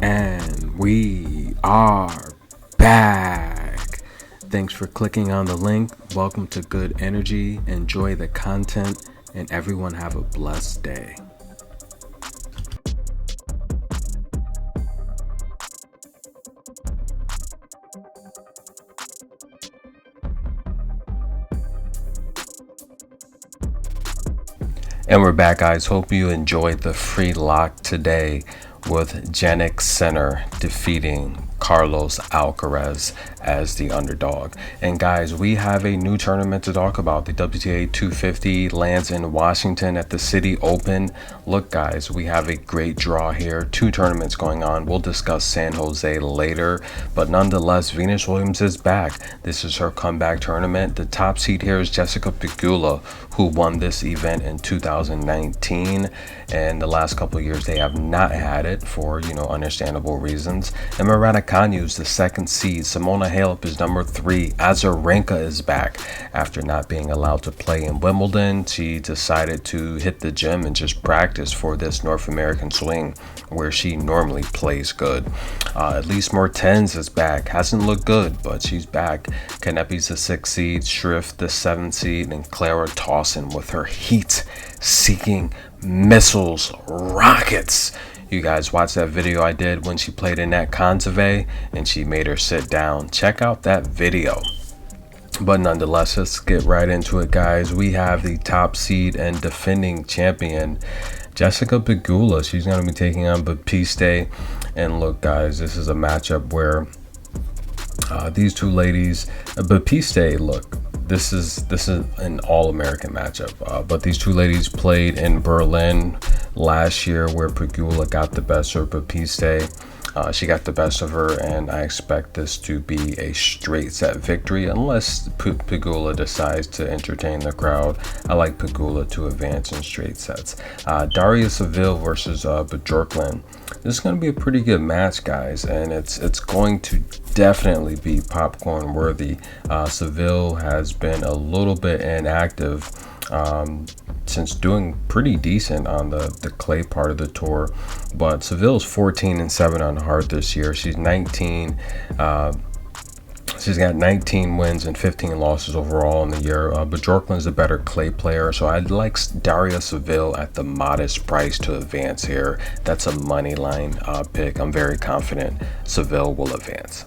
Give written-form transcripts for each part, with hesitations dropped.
And we are back. Thanks for clicking on the link. Welcome to Good Energy. Enjoy the content, and everyone have a blessed day. And we're back, guys. Hope you enjoyed the free lock today with Jannik Sinner defeating Carlos Alcaraz as the underdog. And guys, we have a new tournament to talk about. The WTA 250 lands in Washington at the Citi Open. Look, guys, we have a great draw here. 2 tournaments going on. We'll discuss San Jose later, but nonetheless, Venus Williams is back. This is her comeback tournament. The top seed here is Jessica Pegula, who won this event in 2019, and the last couple of years they have not had it for understandable reasons. And Marina is the second seed. Simona Halep is number 3. Azarenka is back after not being allowed to play in Wimbledon. She decided to hit the gym and just practice for this North American swing where she normally plays good. Elise Mertens is back. Hasn't looked good, but she's back. Kanepi's the 6th seed, Schrift the 7th seed, and Clara Tauson with her heat-seeking missiles rockets. You guys watched that video I did when she played Annette Kontaveit and she made her sit down. Check out that video. But nonetheless, let's get right into it, guys. We have the top seed and defending champion, Jessica Pegula. She's going to be taking on Baptiste. And look, guys, this is a matchup where these two ladies, Baptiste, look, this is an all-American matchup. But these two ladies played in Berlin last year where Pegula got the best of Baptiste. She got the best of her, and I expect this to be a straight set victory unless Pegula decides to entertain the crowd. I like Pegula to advance in straight sets. Daria Saville versus Bjorklund. This is going to be a pretty good match, guys, and it's going to definitely be popcorn worthy. Saville has been a little bit inactive since doing pretty decent on the clay part of the tour, but Seville's 14-7 on hard this year. She's 19. She's got 19 wins and 15 losses overall in the year. But Bjorklund's a better clay player, so I'd like Daria Saville at the modest price to advance here. That's a money line pick. I'm very confident Saville will advance.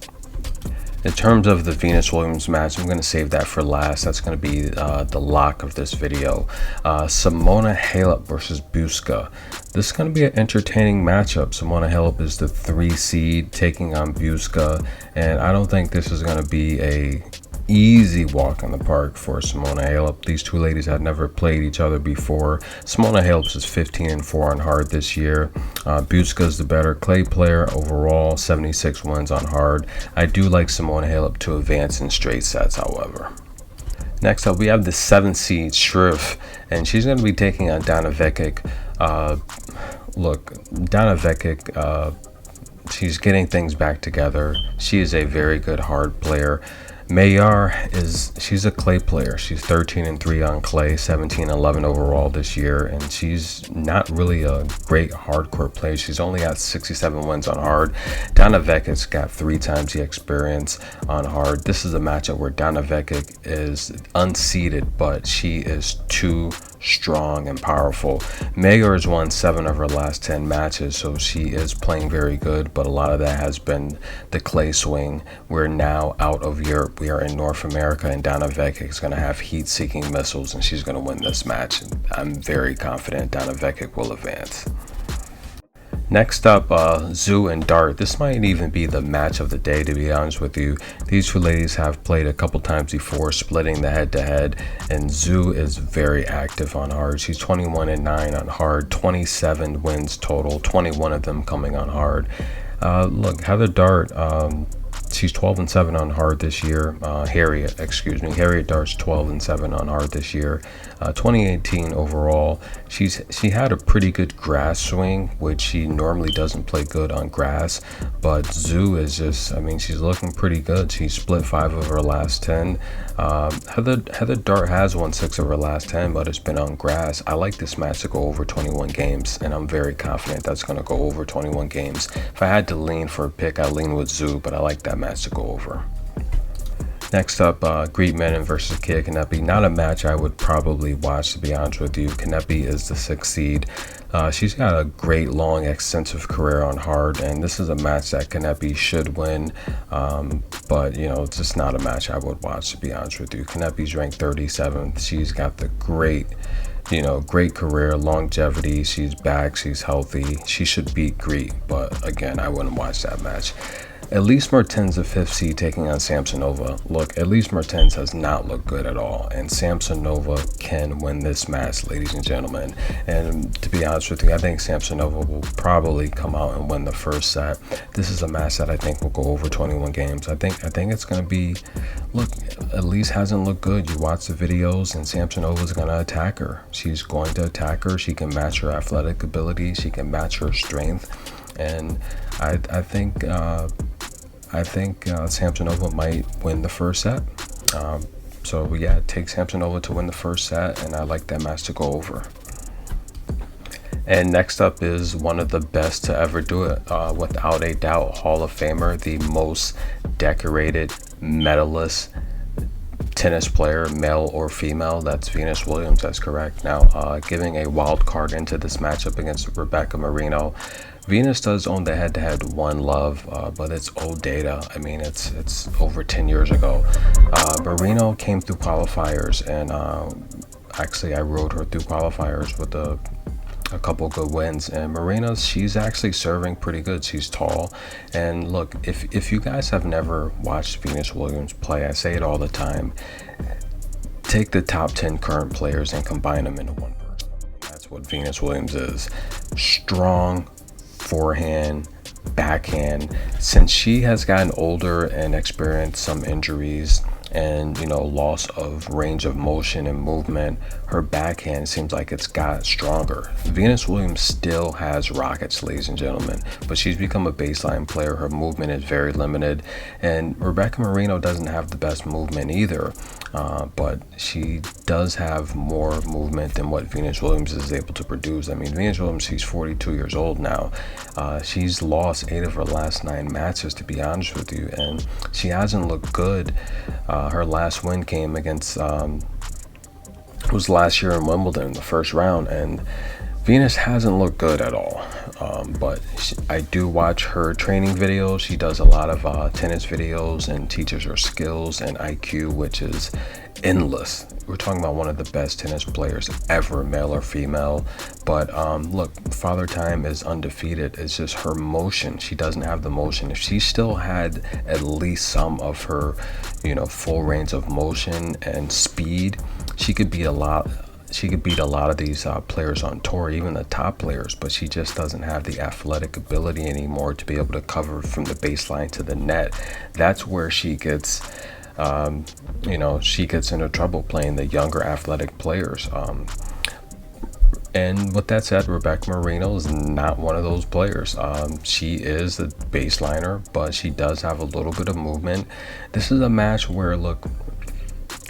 In terms of the Venus Williams match, I'm going to save that for last. That's going to be the lock of this video. Simona Halep versus Buska. This is going to be an entertaining matchup. Simona Halep is the 3 seed taking on Buska, and I don't think this is going to be a easy walk in the park for Simona Halep. These two ladies had never played each other before. Simona Halep is 15-4 on hard this year. Buska is the better clay player overall, 76 wins on hard. I do like Simona Halep to advance in straight sets, however. Next up, we have the 7th seed, Schrift, and she's going to be taking on Dana Vekic. Look, Dana Vekic, she's getting things back together. She is a very good hard player. Mayar she's a clay player. She's 13-3 on clay, 17-11 overall this year, and she's not really a great hardcore player. She's only got 67 wins on hard. Dana Vekic's got 3 times the experience on hard. This is a matchup where Dana Vekic is unseeded, but she is too strong and powerful. Mayar has won 7 of her last 10 matches, so she is playing very good, but a lot of that has been the clay swing. We're now out of Europe. We are in North America, and Dana Vekic is going to have heat-seeking missiles, and she's going to win this match. I'm very confident Dana Vekic will advance. Next up, Zhu and Dart. This might even be the match of the day, to be honest with you. These two ladies have played a couple times before, splitting the head-to-head, and Zhu is very active on hard. She's 21-9 on hard, 27 wins total, 21 of them coming on hard. Look, Heather Dart, She's 12-7 on hard this year. Harriet Dart's 12-7 on hard this year. 2018 overall, she had a pretty good grass swing, which she normally doesn't play good on grass. But Zhu is just, I mean, she's looking pretty good. She split 5 of her last 10. Heather Dart has won 6 of her last 10, but it's been on grass. I like this match to go over 21 games, and I'm very confident that's going to go over 21 games. If I had to lean for a pick, I lean with Zhu, but I like that match to go over. Next up, Greet Menon versus Kia Kanepi. Not a match I would probably watch, to be honest with you. Kanepi is the 6th seed. She's got a great, long, extensive career on hard, and this is a match that Kanepi should win. But, you know, it's just not a match I would watch, to be honest with you. Kanepi's ranked 37th. She's got the great career, longevity. She's back, she's healthy. She should beat Greet, but again, I wouldn't watch that match. Elise Mertens, the 5th seed, taking on Samsonova. Look, Elise Mertens has not looked good at all, and Samsonova can win this match, ladies and gentlemen. And to be honest with you, I think Samsonova will probably come out and win the first set. This is a match that I think will go over 21 games. I think it's going to be, look, Elise hasn't looked good. You watch the videos, and Samsonova's going to attack her. She's going to attack her. She can match her athletic ability. She can match her strength. And I think Samsonova might win the first set. So yeah, take Samsonova to win the first set, and I like that match to go over. And next up is one of the best to ever do it, without a doubt, Hall of Famer, the most decorated medalist tennis player, male or female. That's Venus Williams. That's correct. Now, giving a wild card into this matchup against Rebecca Marino. Venus does own the head-to-head One Love, but it's old data. I mean, it's over 10 years ago. Marino came through qualifiers, and actually I rode her through qualifiers with a couple good wins. And Marina, she's actually serving pretty good. She's tall. And look, if you guys have never watched Venus Williams play, I say it all the time, take the top 10 current players and combine them into one person. That's what Venus Williams is. Strong forehand, backhand. Since she has gotten older and experienced some injuries and, you know, loss of range of motion and movement, her backhand seems like it's got stronger. Venus Williams still has rockets, ladies and gentlemen, but she's become a baseline player. Her movement is very limited, and Rebecca Marino doesn't have the best movement either, but she does have more movement than what Venus Williams is able to produce. I mean, Venus Williams, she's 42 years old now. She's lost 8 of her last 9 matches, to be honest with you, and she hasn't looked good. Her last win came against was last year in Wimbledon, the first round, and Venus hasn't looked good at all. But I do watch her training videos. She does a lot of tennis videos and teaches her skills and IQ, which is endless. We're talking about one of the best tennis players ever, male or female. But look, Father Time is undefeated. It's just her motion. She doesn't have the motion. If she still had at least some of her, you know, full range of motion and speed, she could beat a lot of these players on tour, even the top players, but she just doesn't have the athletic ability anymore to be able to cover from the baseline to the net. That's where she gets, she gets into trouble playing the younger athletic players. And with that said, Rebecca Marino is not one of those players. She is a baseliner, but she does have a little bit of movement. This is a match where, look,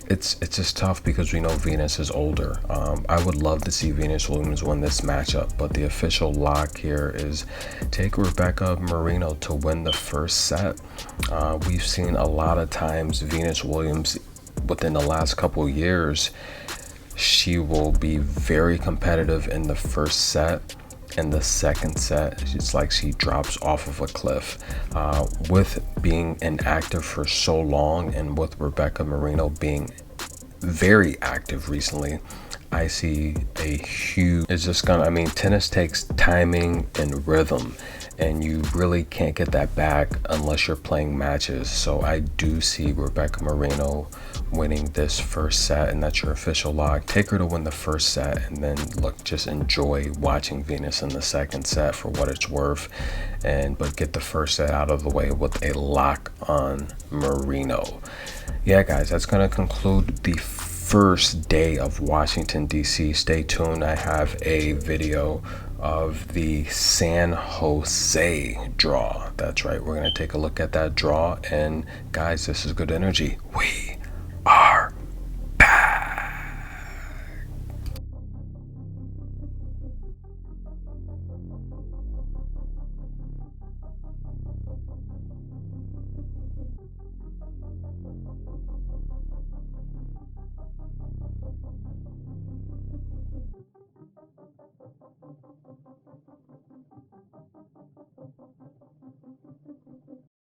it's just tough because we know Venus is older. I would love to see Venus Williams win this matchup, but the official lock here is take Rebecca Marino to win the first set. We've seen a lot of times Venus Williams within the last couple years, she will be very competitive in the first set. In the second set, it's like she drops off of a cliff. With being inactive for so long, and with Rebecca Marino being very active recently, I see a huge, it's just gonna, I mean, tennis takes timing and rhythm, and you really can't get that back unless you're playing matches. So I do see Rebecca Marino winning this first set, and that's your official lock. Take her to win the first set, and then look, just enjoy watching Venus in the second set for what it's worth, but get the first set out of the way with a lock on Marino. Yeah, guys, that's gonna conclude the first day of Washington DC. Stay tuned. I have a video of the San Jose draw. That's right, we're gonna take a look at that draw, and guys, this is good energy. We